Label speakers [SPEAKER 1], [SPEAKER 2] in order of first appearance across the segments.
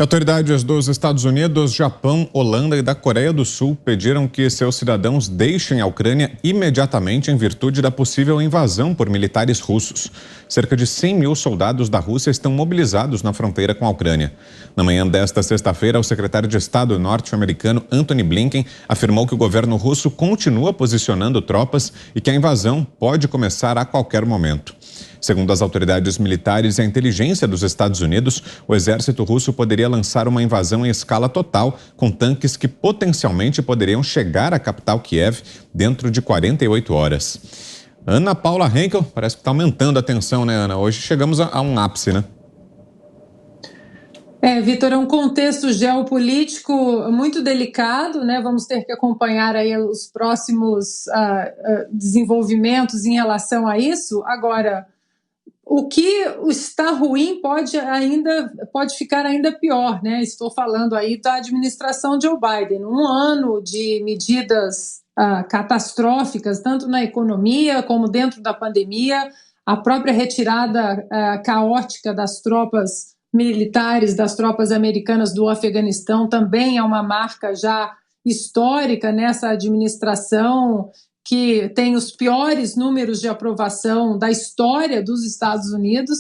[SPEAKER 1] Autoridades dos Estados Unidos, Japão, Holanda e da Coreia do Sul pediram que seus cidadãos deixem a Ucrânia imediatamente em virtude da possível invasão por militares russos. Cerca de 100 mil soldados da Rússia estão mobilizados na fronteira com a Ucrânia. Na manhã desta sexta-feira, o secretário de Estado norte-americano Antony Blinken afirmou que o governo russo continua posicionando tropas e que a invasão pode começar a qualquer momento. Segundo as autoridades militares e a inteligência dos Estados Unidos, o exército russo poderia lançar uma invasão em escala total, com tanques que potencialmente poderiam chegar à capital Kiev dentro de 48 horas. Ana Paula Henkel, parece que está aumentando a tensão, né, Ana? Hoje chegamos a um ápice, né?
[SPEAKER 2] Vitor, é um contexto geopolítico muito delicado, né? Vamos ter que acompanhar aí os próximos desenvolvimentos em relação a isso. Agora, o que está ruim pode ficar ainda pior, né? Estou falando aí da administração Joe Biden. Um ano de medidas catastróficas, tanto na economia como dentro da pandemia, a própria retirada caótica das tropas militares, das tropas americanas do Afeganistão, também é uma marca já histórica nessa administração, que tem os piores números de aprovação da história dos Estados Unidos.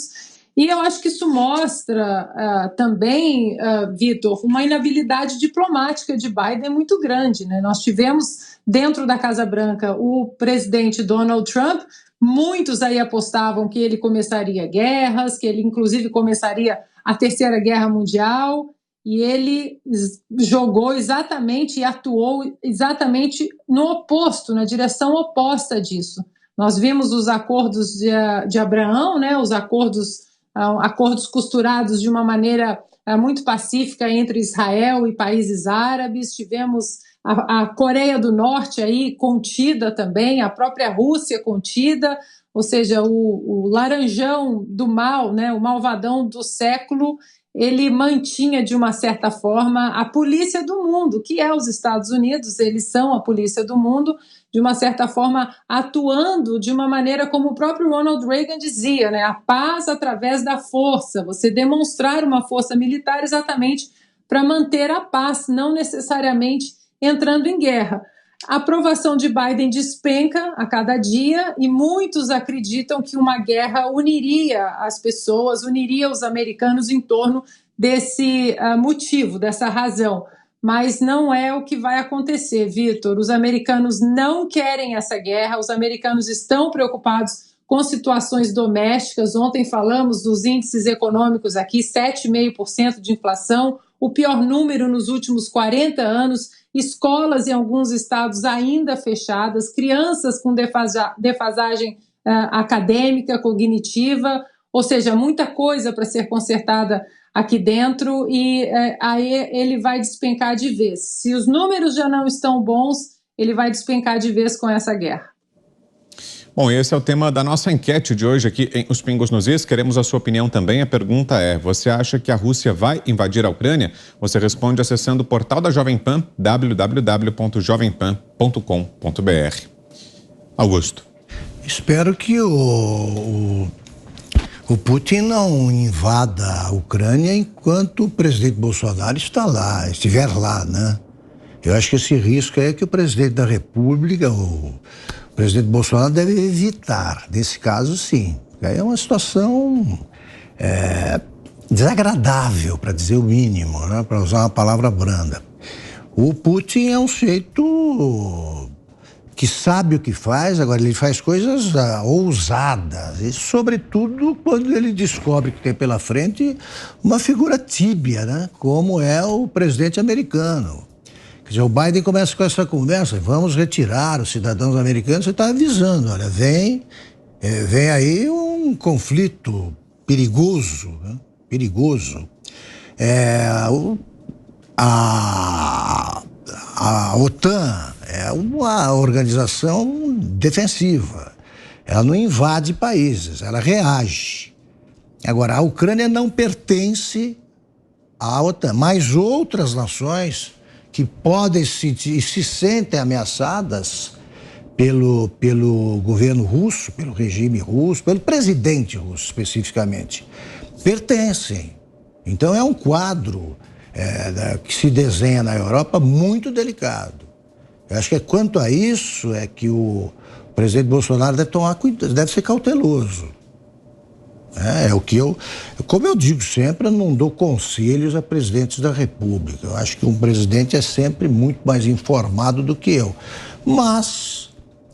[SPEAKER 2] E eu acho que isso mostra também, Vitor, uma inabilidade diplomática de Biden muito grande, né? Nós tivemos dentro da Casa Branca o presidente Donald Trump. Muitos aí apostavam que ele começaria guerras, que ele inclusive começaria a Terceira Guerra Mundial, e ele jogou exatamente e atuou exatamente no oposto, na direção oposta disso. Nós vimos os acordos de Abraão, né, os acordos costurados de uma maneira muito pacífica entre Israel e países árabes. Tivemos a Coreia do Norte aí contida também, a própria Rússia contida, ou seja, o laranjão do mal, né, o malvadão do século, ele mantinha de uma certa forma a polícia do mundo, que é os Estados Unidos. Eles são a polícia do mundo, de uma certa forma atuando de uma maneira como o próprio Ronald Reagan dizia, né, a paz através da força, você demonstrar uma força militar exatamente para manter a paz, não necessariamente entrando em guerra. A aprovação de Biden despenca a cada dia e muitos acreditam que uma guerra uniria as pessoas, uniria os americanos em torno desse motivo, dessa razão. Mas não é o que vai acontecer, Vitor. Os americanos não querem essa guerra, os americanos estão preocupados com situações domésticas. Ontem falamos dos índices econômicos aqui, 7,5% de inflação, o pior número nos últimos 40 anos, escolas em alguns estados ainda fechadas, crianças com defasagem acadêmica, cognitiva, ou seja, muita coisa para ser consertada aqui dentro, e aí ele vai despencar de vez. Se os números já não estão bons, ele vai despencar de vez com essa guerra.
[SPEAKER 1] Bom, esse é o tema da nossa enquete de hoje aqui em Os Pingos nos Is. Queremos a sua opinião também. A pergunta é: você acha que a Rússia vai invadir a Ucrânia? Você responde acessando o portal da Jovem Pan, www.jovempan.com.br. Augusto.
[SPEAKER 3] Espero que o Putin não invada a Ucrânia enquanto o presidente Bolsonaro estiver lá, né? Eu acho que esse risco é que o presidente da República, o presidente Bolsonaro, deve evitar. Nesse caso, sim. Aí é uma situação desagradável, para dizer o mínimo, né? Para usar uma palavra branda. O Putin é um sujeito que sabe o que faz. Agora ele faz coisas ousadas, e sobretudo quando ele descobre que tem pela frente uma figura tíbia, né? Como é o presidente americano. Quer dizer, o Biden começa com essa conversa: vamos retirar os cidadãos americanos. Você está avisando, olha, vem aí um conflito perigoso, né? Perigoso. A OTAN é uma organização defensiva. Ela não invade países, ela reage. Agora, a Ucrânia não pertence à OTAN, mas outras nações que podem se sentem ameaçadas pelo governo russo, pelo regime russo, pelo presidente russo especificamente, pertencem. Então é um quadro que se desenha na Europa muito delicado. Eu acho que quanto a isso é que o presidente Bolsonaro deve tomar cuidado, deve ser cauteloso. É o que como eu digo sempre, eu não dou conselhos a presidentes da República. Eu acho que um presidente é sempre muito mais informado do que eu. Mas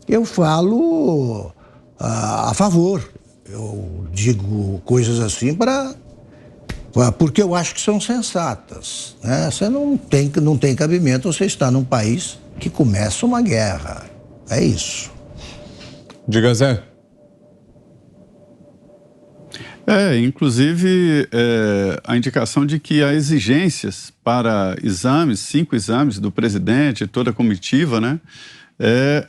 [SPEAKER 3] eu falo a favor. Eu digo coisas assim porque eu acho que são sensatas, né? Você não tem cabimento você estar num país que começa uma guerra. É isso.
[SPEAKER 1] Diga, Zé.
[SPEAKER 4] Inclusive, a indicação de que há exigências para 5 exames do presidente e toda a comitiva, né?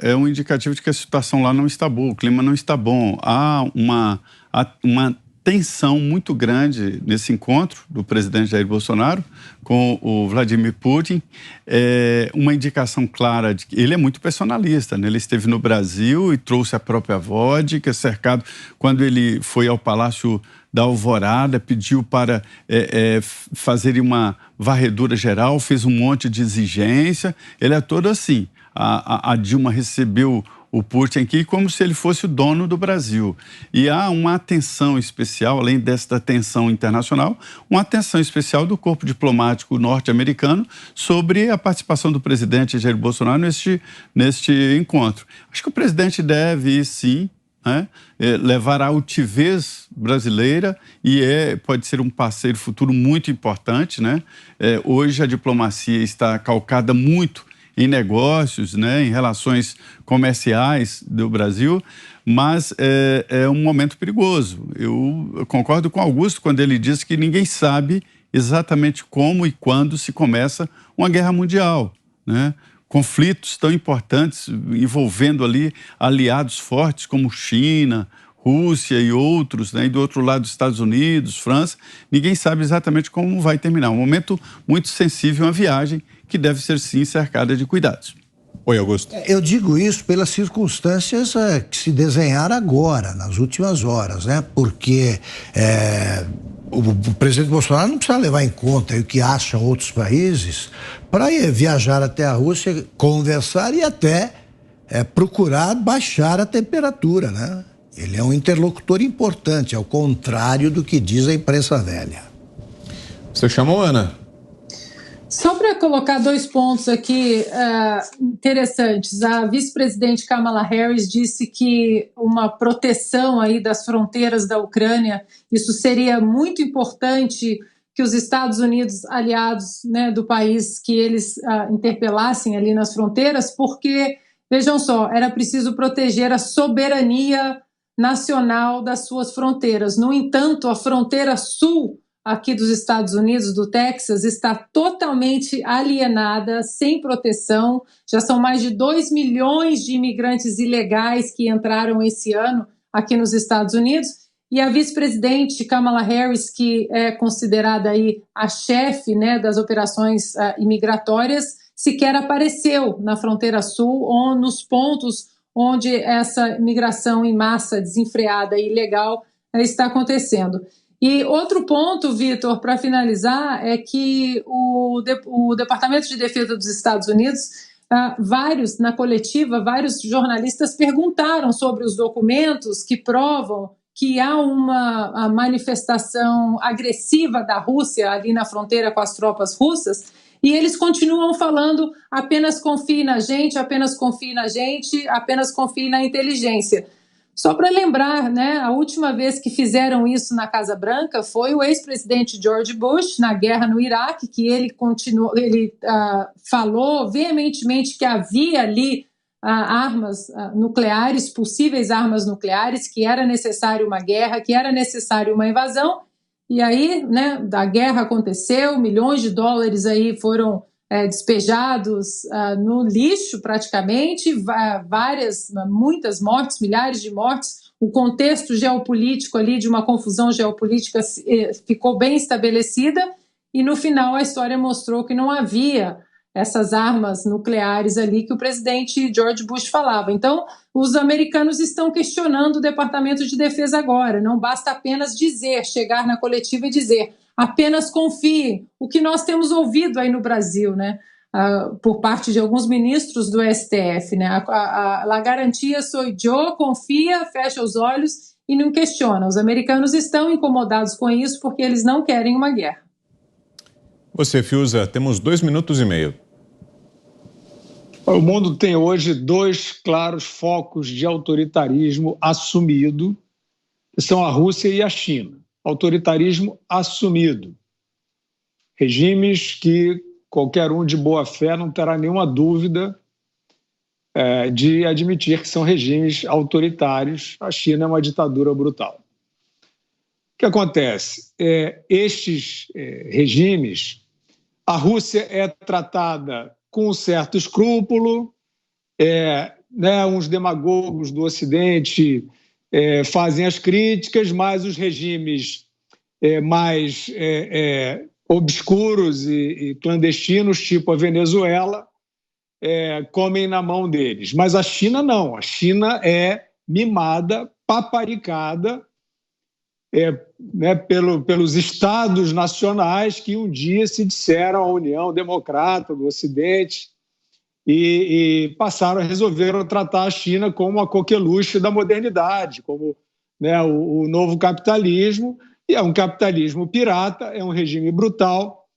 [SPEAKER 4] É um indicativo de que a situação lá não está boa, o clima não está bom. Há uma tensão muito grande nesse encontro do presidente Jair Bolsonaro com o Vladimir Putin. Uma indicação clara de que ele é muito personalista, né? Ele esteve no Brasil e trouxe a própria vodka, cercado, quando ele foi ao Palácio da Alvorada, pediu para fazer uma varredura geral, fez um monte de exigência. Ele é todo assim. A Dilma recebeu o Putin aqui como se ele fosse o dono do Brasil. E há uma atenção especial, além desta atenção internacional, uma atenção especial do corpo diplomático norte-americano sobre a participação do presidente Jair Bolsonaro neste encontro. Acho que o presidente deve, sim, levar a altivez brasileira e pode ser um parceiro futuro muito importante, né? Hoje a diplomacia está calcada muito em negócios, né, em relações comerciais do Brasil, mas é um momento perigoso. Eu concordo com Augusto quando ele diz que ninguém sabe exatamente como e quando se começa uma guerra mundial, né? Conflitos tão importantes envolvendo ali aliados fortes como China, Rússia e outros, né? E do outro lado, Estados Unidos, França, ninguém sabe exatamente como vai terminar. Um momento muito sensível, uma viagem que deve ser, sim, cercada de cuidados.
[SPEAKER 1] Oi, Augusto.
[SPEAKER 3] Eu digo isso pelas circunstâncias que se desenharam agora, nas últimas horas, né? Porque o presidente Bolsonaro não precisa levar em conta o que acham outros países para viajar até a Rússia, conversar e até procurar baixar a temperatura, né? Ele é um interlocutor importante, ao contrário do que diz a imprensa velha.
[SPEAKER 1] Você chamou, Ana?
[SPEAKER 2] Só para colocar 2 pontos aqui interessantes. A vice-presidente Kamala Harris disse que uma proteção aí das fronteiras da Ucrânia, isso seria muito importante que os Estados Unidos, aliados, né, do país, que eles interpelassem ali nas fronteiras, porque, vejam só, era preciso proteger a soberania nacional das suas fronteiras. No entanto, a fronteira sul aqui dos Estados Unidos, do Texas, está totalmente alienada, sem proteção. Já são mais de 2 milhões de imigrantes ilegais que entraram esse ano aqui nos Estados Unidos. E a vice-presidente Kamala Harris, que é considerada aí a chefe, né, das operações imigratórias, sequer apareceu na fronteira sul ou nos pontos onde essa migração em massa desenfreada e ilegal está acontecendo. E outro ponto, Vitor, para finalizar, é que o Departamento de Defesa dos Estados Unidos, na coletiva, vários jornalistas perguntaram sobre os documentos que provam que há uma manifestação agressiva da Rússia ali na fronteira com as tropas russas, e eles continuam falando: apenas confie na gente, apenas confie na gente, apenas confie na inteligência. Só para lembrar, né, a última vez que fizeram isso na Casa Branca foi o ex-presidente George Bush, na guerra no Iraque, que ele falou veementemente que havia ali armas nucleares, possíveis armas nucleares, que era necessário uma guerra, que era necessário uma invasão. E aí, né, a guerra aconteceu, milhões de dólares aí foram despejados no lixo praticamente, muitas mortes, milhares de mortes. O contexto geopolítico ali de uma confusão geopolítica ficou bem estabelecida e no final a história mostrou que não havia essas armas nucleares ali que o presidente George Bush falava. Então, os americanos estão questionando o Departamento de Defesa agora. Não basta apenas chegar na coletiva e dizer: apenas confie, o que nós temos ouvido aí no Brasil, né? Por parte de alguns ministros do STF, né? A garantia sou eu, confia, fecha os olhos e não questiona. Os americanos estão incomodados com isso porque eles não querem uma guerra.
[SPEAKER 1] Você, Fiuza, temos 2 minutos e meio.
[SPEAKER 5] O mundo tem hoje 2 claros focos de autoritarismo assumido, que são a Rússia e a China. Autoritarismo assumido. Regimes que qualquer um de boa fé não terá nenhuma dúvida de admitir que são regimes autoritários. A China é uma ditadura brutal. O que acontece? Estes regimes, a Rússia é tratada com um certo escrúpulo, uns demagogos do Ocidente fazem as críticas, mas os regimes mais obscuros e clandestinos, tipo a Venezuela, comem na mão deles. Mas a China não. A China é mimada, paparicada pelos estados nacionais que um dia se disseram a União Democrata do Ocidente e passaram a resolver tratar a China como a coqueluche da modernidade, como o novo capitalismo. E é um capitalismo pirata, é um regime brutal,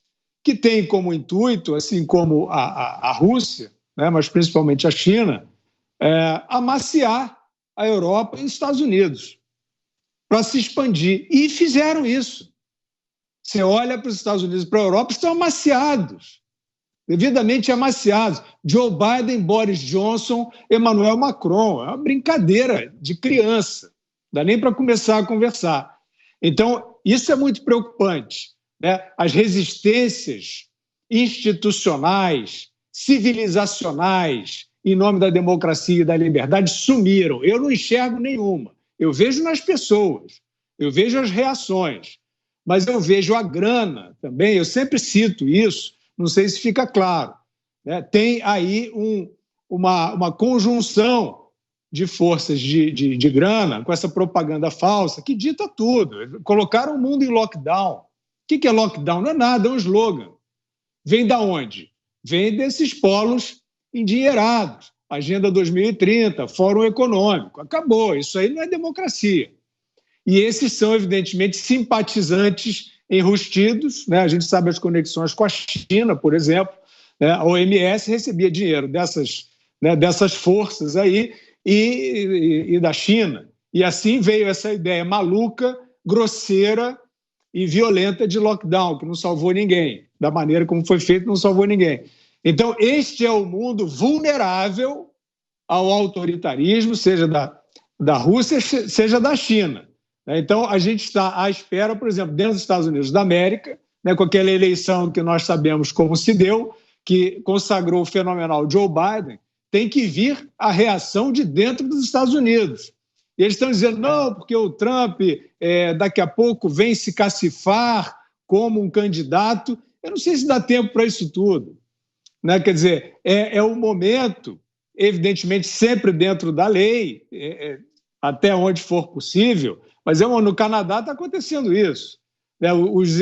[SPEAKER 5] que tem como intuito, assim como a Rússia, mas principalmente a China, amaciar a Europa e os Estados Unidos para se expandir. E fizeram isso. Você olha para os Estados Unidos e para a Europa, estão amaciados, devidamente amaciados. Joe Biden, Boris Johnson, Emmanuel Macron. É uma brincadeira de criança. Não dá nem para começar a conversar. Então, isso é muito preocupante, né? As resistências institucionais, civilizacionais, em nome da democracia e da liberdade, sumiram. Eu não enxergo nenhuma. Eu vejo nas pessoas, eu vejo as reações, mas eu vejo a grana também. Eu sempre cito isso, não sei se fica claro, né? Tem aí uma conjunção de forças de grana, com essa propaganda falsa, que dita tudo. Colocaram o mundo em lockdown. O que é lockdown? Não é nada, é um slogan. Vem da onde? Vem desses polos endinheirados. Agenda 2030, Fórum Econômico. Acabou, isso aí não é democracia. E esses são, evidentemente, simpatizantes enrustidos, né? A gente sabe as conexões com a China, por exemplo, né? A OMS recebia dinheiro dessas forças aí, e da China. E assim veio essa ideia maluca, grosseira e violenta de lockdown, que não salvou ninguém. Da maneira como foi feito, não salvou ninguém. Então, este é o mundo vulnerável ao autoritarismo, seja da Rússia, seja da China. Então, a gente está à espera, por exemplo, dentro dos Estados Unidos da América, com aquela eleição que nós sabemos como se deu, que consagrou o fenomenal Joe Biden, tem que vir a reação de dentro dos Estados Unidos. E eles estão dizendo, não, porque o Trump daqui a pouco vem se cacifar como um candidato. Eu não sei se dá tempo para isso tudo, né? Quer dizer, é um momento, evidentemente, sempre dentro da lei, até onde for possível, mas no Canadá está acontecendo isso.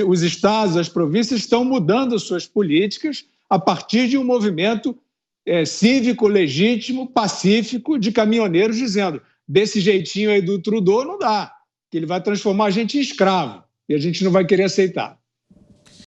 [SPEAKER 5] Os estados, as províncias estão mudando suas políticas a partir de um movimento cívico, legítimo, pacífico, de caminhoneiros dizendo, desse jeitinho aí do Trudeau não dá, que ele vai transformar a gente em escravo e a gente não vai querer aceitar.